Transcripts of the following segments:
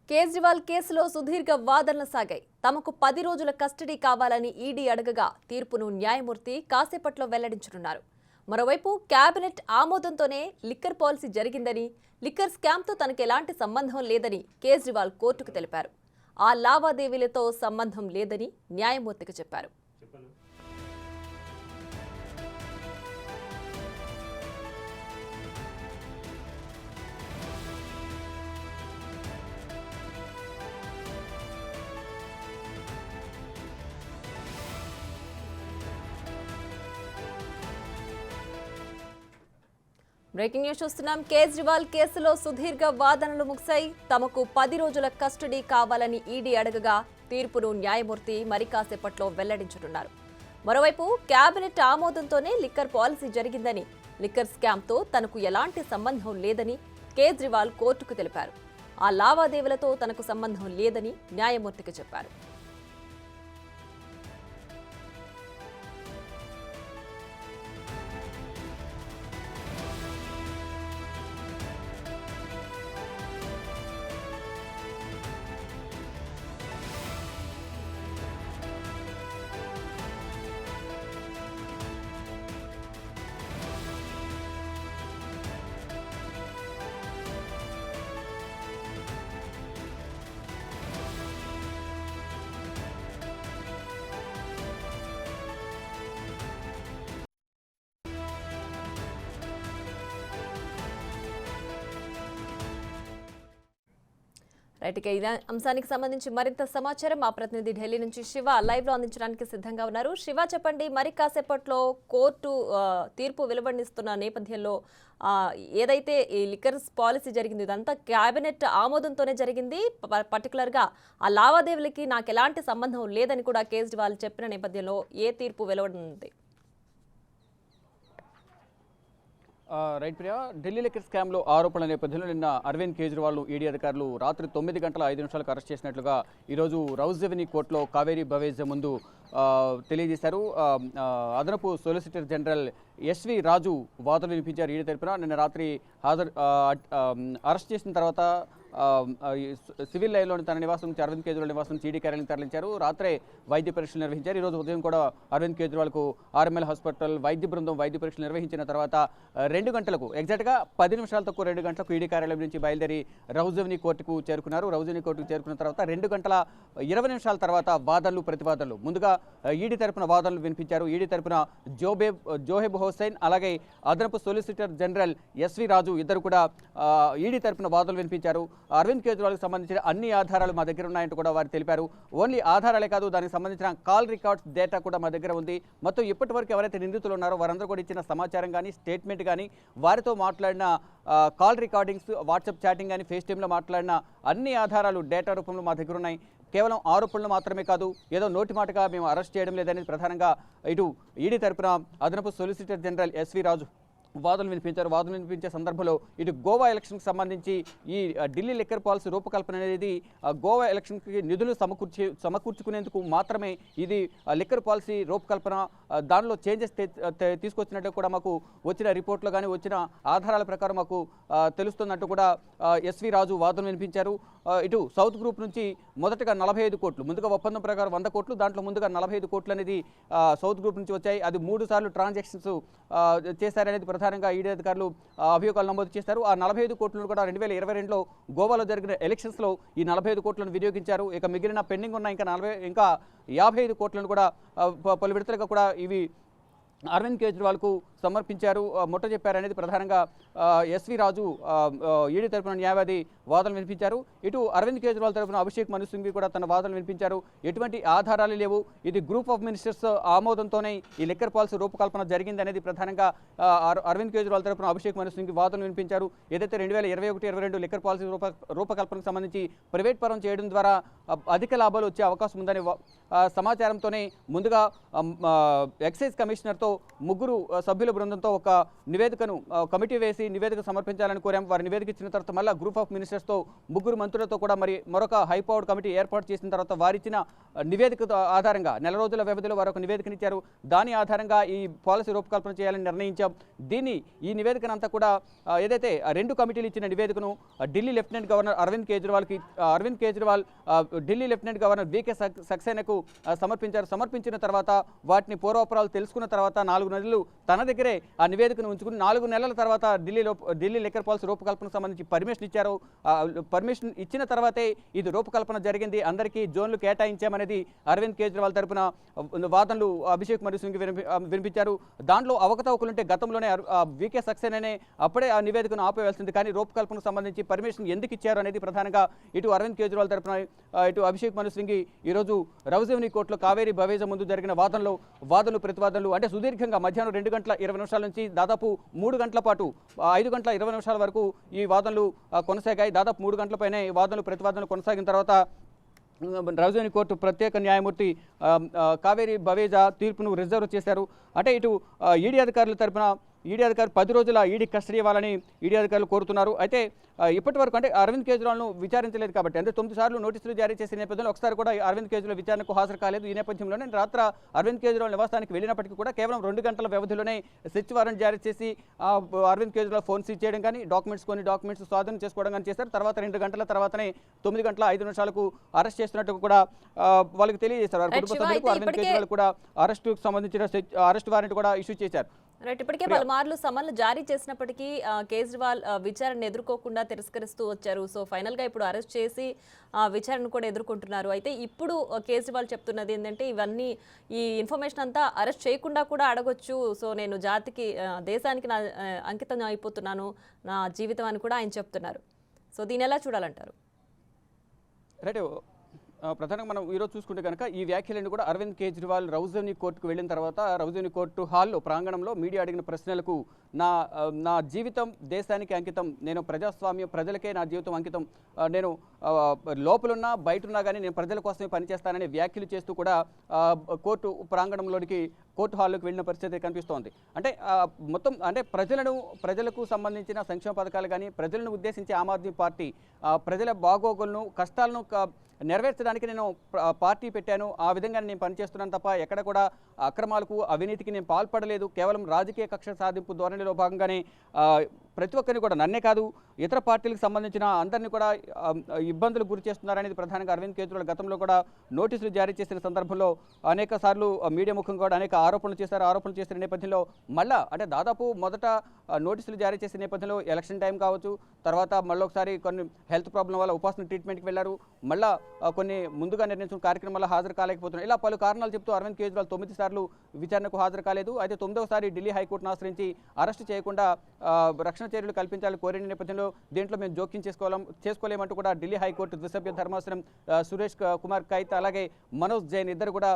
కేజ్రీవాల్ కేసులో సుదీర్ఘ వాదనలు సాగాయి. తమకు 10 రోజుల కస్టడీ కావాలని ఈడీ అడగగా తీర్పును న్యాయమూర్తి కాసేపట్లో వెల్లడించనున్నారు. మరోవైపు కేబినెట్ ఆమోదంతోనే లిక్కర్ పాలసీ జరిగిందని, లిక్కర్ స్కామ్తో తనకు ఎలాంటి సంబంధం లేదని కేజ్రీవాల్ కోర్టుకు తెలిపారు. ఆ లావాదేవీలతో సంబంధం లేదని న్యాయమూర్తికి చెప్పారు. బ్రేకింగ్ న్యూస్ చూస్తున్నాం. కేజ్రీవాల్ కేసులో సుదీర్ఘ వాదనలు ముగిశాయి. తమకు 10 రోజుల కస్టడీ కావాలని ఈడీ అడగగా తీర్పును న్యాయమూర్తి మరి కాసేపట్లో వెల్లడించనున్నారు. మరోవైపు కేబినెట్ ఆమోదంతోనే లిక్కర్ పాలసీ జరిగిందని, లిక్కర్ స్కామ్తో తనకు ఎలాంటి సంబంధం లేదని కేజ్రీవాల్ కోర్టుకు తెలిపారు. ఆ లావాదేవీలతో తనకు సంబంధం లేదని న్యాయమూర్తికి చెప్పారు. రైట్, ఇక ఇదే అంశానికి సంబంధించి మరింత సమాచారం మా ప్రతినిధి ఢిల్లీ నుంచి శివ లైవ్ లో అందించడానికి సిద్ధంగా ఉన్నారు. శివ, చెప్పండి, మరి కాసేపట్లో కోర్టు తీర్పు వెలువడిస్తున్న నేపథ్యంలో ఏదైతే ఈ లిక్కర్ పాలసీ జరిగింది ఇదంతా కేబినెట్ ఆమోదంతోనే జరిగింది, పర్టికులర్ గా ఆ లావాదేవీలకి నాకు ఎలాంటి సంబంధం లేదని కూడా కేజ్రీవాల్ చెప్పిన నేపథ్యంలో ఏ తీర్పు వెలువడనుంది? రైట్ ప్రియా, ఢిల్లీ లిక్కర్ స్కామ్లో ఆరోపణల నేపథ్యంలో నిన్న అరవింద్ కేజ్రీవాల్ను ఈడీ అధికారులు రాత్రి 9 గంటల 5 నిమిషాలకు అరెస్ట్ చేసినట్లుగా ఈరోజు రౌజ్ రెవెన్యూ కోర్టులో కావేరీ బవేజ్ ముందు తెలియజేశారు. అదనపు సొలిసిటర్ జనరల్ ఎస్వి రాజు వాదనలు వినిపించారు ఈడీ తరపున. నిన్న రాత్రి అరెస్ట్ చేసిన తర్వాత సివిల్ లైన్లోని తన నివాసం నుంచి అరవింద్ కేజ్రీవాల్ నివాసం నుంచి ఈడీ కార్యాలయం తరలించారు. రాత్రే వైద్య పరీక్షలు నిర్వహించారు. ఈరోజు ఉదయం కూడా అరవింద్ కేజ్రీవాల్కు ఆర్ఎంఎల్ హాస్పిటల్ వైద్య బృందం వైద్య పరీక్షలు నిర్వహించిన తర్వాత 2 గంటలకు ఎగ్జాక్ట్గా 10 నిమిషాల తక్కువ 2 గంటలకు ఈడీ కార్యాలయం నుంచి బయలుదేరి రౌజ్ రెవెన్యూ కోర్టుకు చేరుకున్నారు. రౌజ్ రెవెన్యూ కోర్టుకు చేరుకున్న తర్వాత 2 గంటల 20 నిమిషాల తర్వాత వాదనలు ప్రతివాదనలు, ముందుగా ఈడీ తరపున వాదనలు వినిపించారు. ఈడీ తరపున జోహెబ్ హుస్సేన్ అలాగే అదనపు సొలిసిటర్ జనరల్ ఎస్వి రాజు ఇద్దరు కూడా ఈడీ తరపున వాదనలు వినిపించారు. అరవింద్ కేజ్రీవాల్కి సంబంధించిన అన్ని ఆధారాలు మా దగ్గర ఉన్నాయంటూ కూడా వారు తెలిపారు. ఓన్లీ ఆధారాలే కాదు, దానికి సంబంధించిన కాల్ రికార్డ్స్ డేటా కూడా మా దగ్గర ఉంది. మొత్తం ఇప్పటి వరకు ఎవరైతే నిందితులు ఉన్నారో వారందరూ కూడా ఇచ్చిన సమాచారం కానీ స్టేట్మెంట్ కానీ వారితో మాట్లాడిన కాల్ రికార్డింగ్స్, వాట్సాప్ చాటింగ్ కానీ ఫేస్ టైంలో మాట్లాడిన అన్ని ఆధారాలు డేటా రూపంలో మా దగ్గర ఉన్నాయి. కేవలం ఆరోపణలు మాత్రమే కాదు, ఏదో నోటి మాటగా మేము అరెస్ట్ చేయడం లేదనేది ప్రధానంగా ఇటు ఈడీ తరపున అదనపు సొలిసిటర్ జనరల్ ఎస్వి రాజు వాదనలు వినిపించారు. వాదనలు వినిపించే సందర్భంలో ఇటు గోవా ఎలక్షన్కి సంబంధించి ఈ ఢిల్లీ లిక్కర్ పాలసీ రూపకల్పన అనేది గోవా ఎలక్షన్కి నిధులు సమకూర్చుకునేందుకు మాత్రమే ఇది లిక్కర్ పాలసీ రూపకల్పన, దానిలో చేంజెస్ తీసుకొచ్చినట్టు కూడా మాకు వచ్చిన రిపోర్ట్లో కానీ వచ్చిన ఆధారాల ప్రకారం మాకు తెలుస్తున్నట్టు కూడా ఎస్వి రాజు వాదనలు వినిపించారు. ఇటు సౌత్ గ్రూప్ నుంచి మొదటగా 45 కోట్లు, ముందుగా ఒప్పందం ప్రకారం 100 కోట్లు, దాంట్లో ముందుగా 45 కోట్లు అనేది సౌత్ గ్రూప్ నుంచి వచ్చాయి. అది 3 సార్లు ట్రాన్సాక్షన్స్ చేశారనేది ప్రధానంగా ఈడీ అధికారులు అభియోగాలు నమోదు చేశారు. ఆ 45 కోట్లను కూడా 2022లో గోవాలో జరిగిన ఎలక్షన్స్లో ఈ 45 కోట్లను వినియోగించారు. ఇక మిగిలిన పెండింగ్ ఉన్న ఇంకా 55 కోట్లను కూడా పలు విడతలుగా కూడా ఇవి అరవింద్ కేజ్రీవాల్కు సమర్పించారు, ముట్ట చెప్పారనేది ప్రధానంగా ఎస్వి రాజు ఈడీ తరపున న్యాయవాది వాదనలు వినిపించారు. ఇటు అరవింద్ కేజ్రీవాల్ తరపున అభిషేక్ మను సింఘ్వి కూడా తన వాదనలు వినిపించారు. ఎటువంటి ఆధారాలు లేవు, ఇది గ్రూప్ ఆఫ్ మినిస్టర్స్ ఆమోదంతోనే ఈ లిక్కర్ పాలసీ రూపకల్పన జరిగింది అనేది ప్రధానంగా అరవింద్ కేజ్రీవాల్ తరపున అభిషేక్ మను సింఘ్వి వాదనలు వినిపించారు. ఏదైతే 2021-22 లిక్కర్ పాలసీ రూపకల్పనకు సంబంధించి ప్రైవేట్ పరం చేయడం ద్వారా అధిక లాభాలు వచ్చే అవకాశం ఉందనే సమాచారంతోనే ముందుగా ఎక్సైజ్ కమిషనర్తో 3 సభ్యుల సభ్యుల బృందంతో ఒక నివేదికను కమిటీ వేసి నివేదిక సమర్పించాలని కోరాం. వారి నివేదిక ఇచ్చిన తర్వాత మళ్ళీ గ్రూప్ ఆఫ్ మినిస్టర్స్తో 3 మంత్రులతో కూడా మరి మరొక హైపవర్డ్ కమిటీ ఏర్పాటు చేసిన తర్వాత వారిచ్చిన నివేదిక ఆధారంగా నెల రోజుల వ్యవధిలో వారు ఒక నివేదికనిచ్చారు. దాని ఆధారంగా ఈ పాలసీ రూపకల్పన చేయాలని నిర్ణయించాం. ఈ నివేదికనంతా కూడా ఏదైతే 2 కమిటీలు ఇచ్చిన నివేదికను Delhi lieutenant governor Arvind Kejriwal Delhi lieutenant governor V K సక్సేనాకు సమర్పించిన తర్వాత వాటిని పూర్వాపరాలు తెలుసుకున్న తర్వాత 4 నెలలు తన దగ్గరే ఆ నివేదికను ఉంచుకుని 4 నెలల తర్వాత ఢిల్లీ లిక్కర్ పాలసీ రూపకల్పనకు సంబంధించి పర్మిషన్ ఇచ్చారు. పర్మిషన్ ఇచ్చిన తర్వాతే ఇది రూపకల్పన జరిగింది. అందరికీ జోన్లు కేటాయించామనేది అరవింద్ కేజ్రీవాల్ తరపున వాదనలు అభిషేక్ మను సింఘ్వి వినిపించారు. దాంట్లో అవకతవకలుంటే గతంలోనే వీకే సక్సేనానే అప్పుడే ఆ నివేదికను ఆపేయాల్సింది. కానీ రూపకల్పనకు సంబంధించి పర్మిషన్ ఎందుకు ఇచ్చారు అనేది ప్రధానంగా ఇటు అరవింద్ కేజ్రీవాల్ తరపున ఇటు అభిషేక్ మను సింఘ్వి ఈరోజు రౌజేవనీ కోర్టులో కావేరీ బవేజా ముందు జరిగిన వాదనలు ప్రతివాదనలు అంటే సుదీర్ఘంగా మధ్యాహ్నం 2 గంటల 20 నిమిషాల నుంచి దాదాపు 3 గంటల పాటు 5 గంటల 20 నిమిషాల వరకు ఈ వాదనలు కొనసాగాయి. దాదాపు 3 గంటల పైనే ఈ వాదనలు ప్రతివాదనలు కొనసాగిన తర్వాత రౌజేవనీ కోర్టు ప్రత్యేక న్యాయమూర్తి కావేరీ బవేజా తీర్పును రిజర్వ్ చేశారు. అంటే ఇటు ఈడీ అధికారుల తరపున ఈడీ అధికారులు 10 రోజుల ఈడీ కస్టడీ ఇవ్వాలని ఈడీ అధికారులు కోరుతున్నారు. అయితే ఇప్పటి వరకు అంటే అరవింద్ కేజ్రీవాల్ను విచారించలేదు కాబట్టి అంటే 9 సార్లు నోటీసులు జారీ చేసిన నేపథ్యంలో ఒకసారి కూడా అరవింద్ కేజ్రీవాల్ విచారణకు హాజరు కాలేదు. ఈ నేపథ్యంలోనే రాత్రి అరవింద్ కేజ్రీవాల్ నివాసానికి వెళ్ళినప్పటికీ కూడా కేవలం 2 గంటల వ్యవధిలోనే సెర్చ్ వారెంట్ జారీ చేసి అరవింద్ కేజ్రీవాల్ ఫోన్ సీజ్ చేయడం కానీ డాక్యుమెంట్స్ స్వాధీనం చేసుకోవడం కానీ చేశారు. తర్వాత 2 గంటల తర్వాతనే 9 గంటల 5 నిమిషాలకు అరెస్ట్ చేస్తున్నట్టు కూడా వాళ్ళకి తెలియజేశారు. వారి కుటుంబ సభ్యులకు అరవింద్ కేజ్రీవాల్ కూడా అరెస్టుకు సంబంధించిన అరెస్ట్ వారెంట్ కూడా ఇష్యూ చేశారు. రైట్, ఇప్పటికే పలుమార్లు సమన్లు జారీ చేసినప్పటికీ కేజ్రీవాల్ విచారణ ఎదుర్కోకుండా తిరస్కరిస్తూ వచ్చారు. సో ఫైనల్గా ఇప్పుడు అరెస్ట్ చేసి విచారణ కూడా ఎదుర్కొంటున్నారు. అయితే ఇప్పుడు కేజ్రీవాల్ చెప్తున్నది ఏంటంటే ఈ ఇన్ఫర్మేషన్ అంతా అరెస్ట్ చేయకుండా కూడా అడగొచ్చు. సో నేను దేశానికి నా అంకితం అయిపోతున్నాను నా జీవితం అని కూడా ఆయన చెప్తున్నారు. సో దీని ఎలా చూడాలంటారు? రైట్, ప్రధానంగా మనం ఈరోజు చూసుకుంటే కనుక ఈ వ్యాఖ్యలను కూడా అరవింద్ కేజ్రీవాల్ రౌజేవనీ కోర్టుకు వెళ్ళిన తర్వాత రౌజేవనీ కోర్టు హాల్లో ప్రాంగణంలో మీడియా అడిగిన ప్రశ్నలకు నా జీవితం దేశానికి అంకితం, నేను ప్రజలకే నా జీవితం అంకితం, నేను లోపలున్నా బయటున్నా కానీ నేను ప్రజల కోసమే పనిచేస్తానని వ్యాఖ్యలు చేస్తూ కూడా కోర్టు ప్రాంగణంలోనికి కోర్టు హాల్లోకి వెళ్ళిన పరిస్థితి కనిపిస్తోంది. అంటే మొత్తం అంటే ప్రజలకు సంబంధించిన సంక్షేమ పథకాలు కానీ ప్రజలను ఉద్దేశించి ఆమ్ ఆద్మీ పార్టీ ప్రజల బాగోగులను కష్టాలను నెరవేర్చడానికి నేను పార్టీ పెట్టాను, ఆ విధంగా నేను పనిచేస్తున్నాను తప్ప ఎక్కడ కూడా అక్రమాలకు అవినీతికి నేను పాల్పడలేదు, కేవలం రాజకీయ కక్ష సాధింపు ధోరణిలో భాగంగానే ప్రతి ఒక్కరిని కూడా నన్నే కాదు ఇతర పార్టీలకు సంబంధించిన అందరినీ కూడా ఇబ్బందులు గురి చేస్తున్నారనేది ప్రధానంగా అరవింద్ కేజ్రీవాల్ గతంలో కూడా నోటీసులు జారీ చేసిన సందర్భంలో అనేక సార్లు మీడియా ముఖంగా కూడా అనేక ఆరోపణలు చేసిన నేపథ్యంలో మళ్ళా అంటే దాదాపు మొదట నోటీసులు జారీ చేసిన నేపథ్యంలో ఎలక్షన్ టైం కావచ్చు, తర్వాత మళ్ళీ ఒకసారి కొన్ని హెల్త్ ప్రాబ్లం వల్ల ఉపాసన ట్రీట్మెంట్కి వెళ్ళారు, మళ్ళీ కొన్ని ముందుగా నిర్ణయించిన కార్యక్రమాల్లో హాజరు కాలేకపోతున్నారు. ఇలా పలు కారణాలు చెప్తూ అరవింద్ కేజ్రీవాల్ 9 సార్లు విచారణకు హాజరు కాలేదు. అయితే 9వ సారి ఢిల్లీ హైకోర్టును ఆశ్రయించి అరెస్టు చేయకుండా రక్షణ చర్యలు కల్పించాలని కోరిన నేపథ్యంలో దీంట్లో మేము జోక్యం చేసుకోలేమంటూ కూడా ఢిల్లీ హైకోర్టు ద్విసభ్య ధర్మాసనం సురేష్ కుమార్ కైత్ అలాగే మనోజ్ జైన్ ఇద్దరు కూడా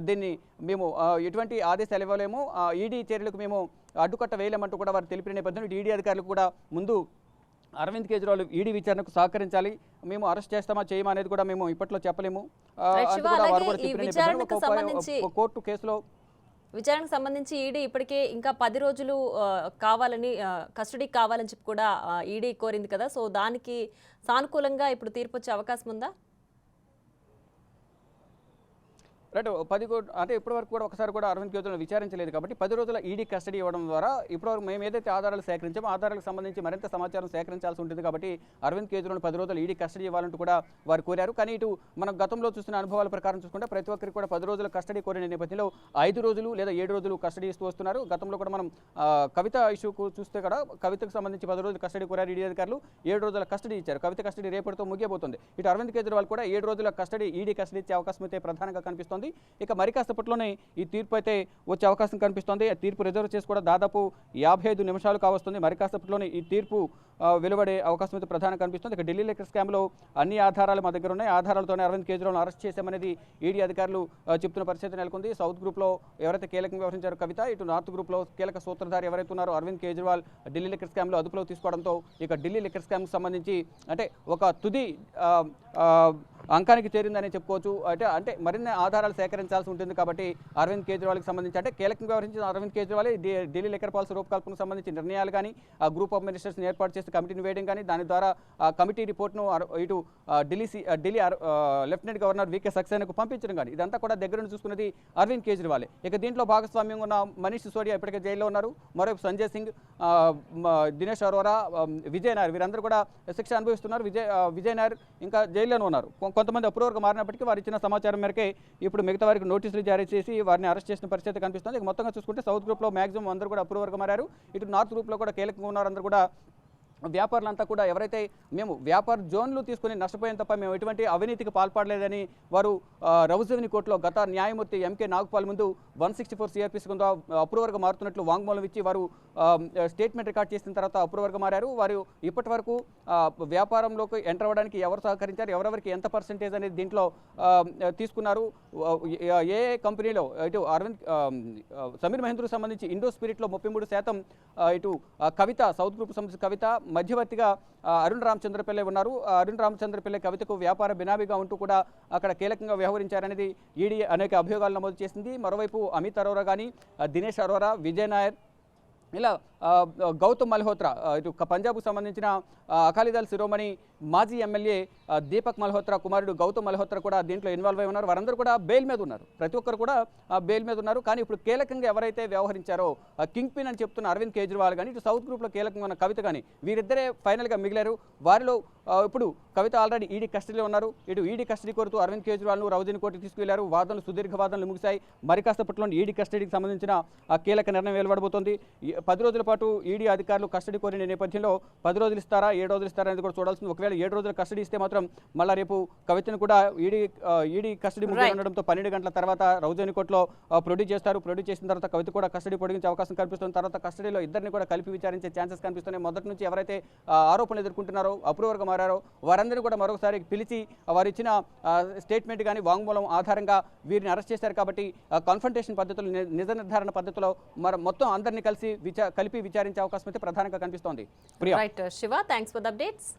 దీన్ని మేము ఎటువంటి ఆదేశాలు ఇవ్వలేము, ఈడీ చర్యలకు మేము అడ్డుకట్ట వేయలేమంటూ కూడా వారు తెలిపిన నేపథ్యంలో ఈడీ అధికారులకు కూడా ముందు అరవింద్ కేజ్రీవాల్ ఈడీ విచారణకు సహకరించాలి, మేము అరెస్ట్ చేస్తామా చేయమా అనేది కూడా మేము ఇప్పట్లో చెప్పలేము కోర్టు కేసులో విచారణకు సంబంధించి ఈడీ ఇప్పటికే ఇంకా 10 రోజులు కావాలని కస్టడీ కావాలని చెప్పి కూడా ఈడీ కోరింది కదా. సో దానికి సానుకూలంగా ఇప్పుడు తీర్పు వచ్చే అవకాశం ఉందా? రైట్, 10 అంటే ఇప్పటివరకు కూడా ఒకసారి కూడా అరవింద్ కేజ్రీవాల్ విచారించలేదు కాబట్టి 10 రోజుల ఈడీ కస్టడీ ఇవ్వడం ద్వారా ఇప్పటివరకు మేము ఏదైతే ఆధారాలు సేకరించామో ఆధారాలకు సంబంధించి మరింత సమాచారం సేకరించాల్సి ఉంటుంది కాబట్టి అరవింద్ కేజ్రీవాల్ 10 రోజుల ఈడీ కస్టడీ ఇవ్వాలంటూ కూడా వారు కోరారు. కానీ ఇటు మనం గతంలో చూస్తున్న అనుభవాల ప్రకారం చూసుకుంటే ప్రతి ఒక్కరికి కూడా 10 రోజుల కస్టడీ కోరిన నేపథ్యంలో 5 రోజులు లేదా 7 రోజులు కస్టడీ ఇస్తూ వస్తున్నారు. గతంలో కూడా మనం కవిత ఇష్యూకు చూస్తే కూడా కవితకు సంబంధించి 10 రోజుల కస్టడీ కోరారు ఈడీ అధికారులు, 7 రోజుల కస్టడీ ఇచ్చారు. కవిత కస్టడీ రేపటితో ముగియబోతుంది. ఇటు అరవింద్ కేజ్రీవాల్ కూడా 7 రోజుల కస్టడీ ఈడీ కస్టడీ ఇచ్చే అవకాశం అయితే ప్రధానంగా కనిపిస్తోంది. ఇక కాసేపట్లోనే ఈ తీర్పు అయితే వచ్చే అవకాశం కనిపిస్తోంది. తీర్పు రిజర్వ్ చేసి కూడా దాదాపు 55 నిమిషాలు కావస్తుంది. మరి కాసేపట్లోనే ఈ తీర్పు వెలువడే అవకాశం అయితే ప్రధానంగా కనిపిస్తుంది. ఇక ఢిల్లీ లిక్కర్ స్కామ్లో అన్ని ఆధారాలు మా దగ్గర ఉన్నాయి, ఆధారాలతోనే అరవింద్ కేజ్రీవాల్ను అరెస్ట్ చేశామనేది ఈడీ అధికారులు చెప్తున్న పరిస్థితి నెలకొంది. సౌత్ గ్రూప్లో ఎవరైతే కీలకంగా వ్యవహరించారో కవిత, ఇటు నార్త్ గ్రూప్లో కీలక సూత్రధారి ఎవరైతే ఉన్నారో అరవింద్ కేజ్రీవాల్ ఢిల్లీ లిక్కర్ స్కామ్లో అదుపులో తీసుకోవడంతో ఇక ఢిల్లీ లిక్కర్ స్కామ్కి సంబంధించి అంటే ఒక తుది అంకానికి చేరిందని చెప్పుకోవచ్చు. అంటే మరిన్ని ఆధారాలు సేకరించాల్సి ఉంటుంది కాబట్టి అరవింద్ కేజ్రీవాల్కి సంబంధించి అంటే కీలకంగా వ్యవహరించిన అరవింద్ కేజ్రీవాల్ ఢిల్లీ లిక్కర్ పాలసీ రూపకల్పనకు సంబంధించి నిర్ణయాలు కానీ ఆ గ్రూప్ ఆఫ్ మినిస్టర్స్ని ఏర్పాటు చేసి కమిటీని వేయడం కానీ దాని ద్వారా ఆ కమిటీ రిపోర్ట్ను ఇటు ఢిల్లీ లెఫ్టినెంట్ గవర్నర్ వికే సక్సేనాకు పంపించడం కానీ ఇదంతా కూడా దగ్గర నుంచి చూసుకున్నది అరవింద్ కేజ్రీవాల్. ఇక దీంట్లో భాగస్వామ్యంగా ఉన్న మనీష్ సిసోడియా ఇప్పటికే జైల్లో ఉన్నారు. మరోవైపు సంజయ్ సింగ్, దినేష్ అరోరా, విజయ్ నాయర్ వీరందరూ కూడా శిక్ష అనుభవిస్తున్నారు. విజయ్ నాయర్ ఇంకా జైల్లోనే ఉన్నారు. కొంతమంది అప్రూవర్గా మారినప్పటికీ వారు ఇచ్చిన సమాచారం మేరకే ఇప్పుడు మిగతా వారికి నోటీసులు జారీ చేసి వారిని అరెస్ట్ చేసిన పరిస్థితి కనిపిస్తుంది. ఇక మొత్తంగా చూసుకుంటే సౌత్ గ్రూప్లో మ్యాక్సిమం అందరూ కూడా అప్రూవర్గా మారారు. ఇటు నార్త్ గ్రూప్లో కూడా కీలకంగా ఉన్నారు. అందరూ కూడా వ్యాపారులంతా కూడా ఎవరైతే మేము వ్యాపార జోన్లు తీసుకుని నష్టపోయిన తప్ప మేము ఎటువంటి అవినీతికి పాల్పడలేదని వారు రౌజవిని కోర్టులో గత న్యాయమూర్తి ఎంకే నాగపాల్ ముందు 164 సిఆర్పిసి కింద అప్రూవర్గా మారుతున్నట్లు వాంగ్మూలం ఇచ్చి వారు స్టేట్మెంట్ రికార్డ్ చేసిన తర్వాత అప్రూవర్గా మారారు. వారు ఇప్పటి వరకు వ్యాపారంలోకి ఎంటర్ అవ్వడానికి ఎవరు సహకరించారు, ఎవరెవరికి ఎంత పర్సెంటేజ్ అనేది దీంట్లో తీసుకున్నారు, ఏ కంపెనీలో ఇటు సమీర్ మహేంద్రకు సంబంధించి ఇండో స్పిరిట్లో 33%, ఇటు కవిత సౌత్ గ్రూప్ సంబంధించి కవిత మధ్యవర్తిగా అరుణ్ రామచంద్రపిల్లై ఉన్నారు. అరుణ్ రామచంద్రపిల్లై కవితకు వ్యాపార బినామీగా ఉంటూ కూడా అక్కడ కీలకంగా వ్యవహరించారనేది ఈడీ అనేక అభియోగాలు నమోదు చేసింది. మరోవైపు అమిత్ అరోరా కానీ, దినేష్ అరోరా, విజయ్ నాయర్, ఇలా గౌతమ్ మల్హోత్రా ఇటు పంజాబ్కు సంబంధించిన అకాలీదళ్ శిరోమణి మాజీ ఎమ్మెల్యే దీపక్ మల్హోత్రా కుమారుడు గౌతమ్ మల్హోత్రా కూడా దీంట్లో ఇన్వాల్వ్ అయి ఉన్నారు. వారందరూ కూడా బెయిల్ మీద ఉన్నారు. ప్రతి ఒక్కరు కూడా బెయిల్ మీద ఉన్నారు. కానీ ఇప్పుడు కీలకంగా ఎవరైతే వ్యవహరించారో కింగ్ పిన్ అని చెప్తున్న అరవింద్ కేజ్రీవాల్ కానీ, ఇటు సౌత్ గ్రూప్లో కీలకంగా ఉన్న కవిత కానీ వీరిద్దరే ఫైనల్గా మిగిలారు. వారిలో ఇప్పుడు కవిత ఆల్రెడీ ఈడీ కస్టడీలో ఉన్నారు. ఇటు ఈడీ కస్టడీ కోరుతూ అరవింద్ కేజ్రీవాల్ను రౌజీని కోర్టుకు తీసుకువెళ్లారు. వాదనలు సుదీర్ఘ వాదనలు ముగిశాయి. మరి కాసేపట్లో ఈడీ కస్టడీకి సంబంధించిన కీలక నిర్ణయం వెలువడబోతోంది. 10 రోజుల పాటు ఈడీ అధికారులు కస్టడీ కోరిన నేపథ్యంలో 10 రోజులు ఇస్తారా 7 రోజులు ఇస్తారా అనేది కూడా చూడాల్సింది. ఒకవేళ 7 రోజుల కస్టడీ ఇస్తే మాత్రం మళ్ళీ రేపు కవితను కూడా ఈడీ కస్టడీ ముగియ ఉండడంతో 12 గంటల తర్వాత రౌజని కోర్టులో ప్రొడ్యూస్ చేస్తారు. ప్రొడ్యూస్ చేసిన తర్వాత కవిత కూడా కస్టడీ పొడిగించే అవకాశం కనిపిస్తుంది. తర్వాత కస్టడీలో ఇద్దరిని కూడా కలిపి విచారించే ఛాన్సెస్ కనిపిస్తున్నాయి. మొదటి నుంచి ఎవరైతే ఆరోపణలు ఎదుర్కొంటున్నారో అప్రూవర్గా మారారో వారందరూ కూడా మరొకసారి పిలిచి వారు ఇచ్చిన స్టేట్మెంట్ కానీ వాంగ్మూలం ఆధారంగా వీరిని అరెస్ట్ చేశారు. కాబట్టి కాన్ఫ్రంటేషన్ పద్ధతులు, నిజ నిర్ధారణ పద్ధతిలో మొత్తం అందరినీ కలిపి విచారించే అవకాశం అయితే ప్రధానంగా కనిపిస్తోంది. Right Shiva, thanks for the updates.